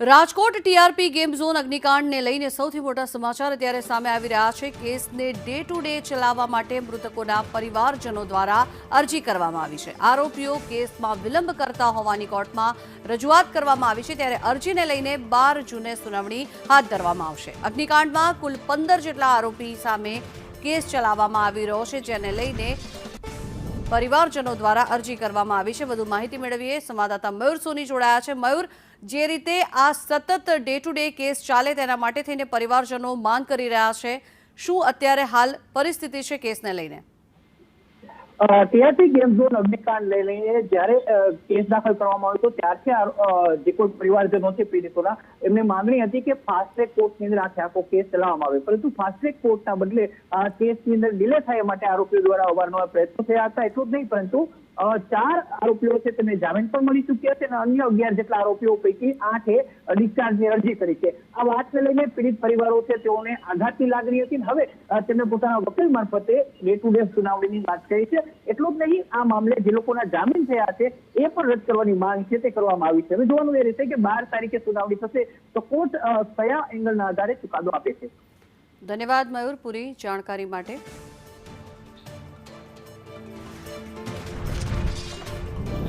Rajkot TRP game zone અગ્નિકાંડને લઈને સૌથી મોટા સમાચાર અત્યારે સામે આવી રહ્યા છે। કેસને ડે ટુ ડે ચલાવવા માટે મૃતકોના પરિવારજનો દ્વારા અરજી કરવામાં આવી છે। આરોપીઓ કેસમાં વિલંબ કરતા હોવાની કોર્ટમાં રજૂઆત કરવામાં આવી છે, ત્યારે અરજીને લઈને 12 જૂને સુનાવણી હાથ ધરવામાં આવશે। અગ્નિકાંડમાં કુલ 15 જેટલા આરોપી સામે કેસ ચલાવવામાં આવી રહ્યો છે, જેને લઈને પરિવારજનો દ્વારા અરજી કરવામાં આવી છે। વધુ માહિતી મેળવીએ સંવાદદાતા મયુર સોની જોડાયા છે। મયુર, જે રીતે આ સતત ડે ટુ ડે કેસ ચાલે તેના માટે થઈને પરિવારજનો માંગ કરી રહ્યા છે, શું અત્યારે હાલ પરિસ્થિતિ છે કેસને લઈને? ટીઆરપી ગેમ ઝોન અગ્નિકાંડ લઈને જ્યારે કેસ દાખલ કરવામાં આવ્યો હતો ત્યારથી જે કોઈ પરિવારજનો છે પીડિતોના, એમને માંગણી હતી કે ફાસ્ટ ટ્રેક કોર્ટની અંદર આખો કેસ ચલાવવામાં આવે, પરંતુ ફાસ્ટ ટ્રેક કોર્ટના બદલે આ કેસની અંદર ડિલે થાય માટે આરોપીઓ દ્વારા અવારનવાર પ્રયત્નો થયા હતા। એટલું જ નહીં, પરંતુ 4 આરોપીઓ છે તેમને જામીન પણ મળી ચૂક્યા છે અને અન્ય 11 જેટલા આરોપીઓ પૈકી 8એ ડિસ્ચાર્જની અરજી કરી છે। આ વાતને લઈને પીડિત પરિવારો છે તેઓને આઘાતની લાગણી હતી, હવે તેમને પોતાના વકીલ મારફતે ડે ટુ ડે સુનાવણીની વાત કરી છે। એટલું જ નહીં, આ મામલે જે લોકોના જામીન થયા છે એ પણ રદ કરવાની માંગ છે તે કરવામાં આવી છે। હવે જોવાનું એ રહેશે કે 12 તારીખે સુનાવણી થશે તો કોર્ટ કયા એંગલના આધારે ચુકાદો આપે છે। ધન્યવાદ મયુર, પૂરી જાણકારી માટે।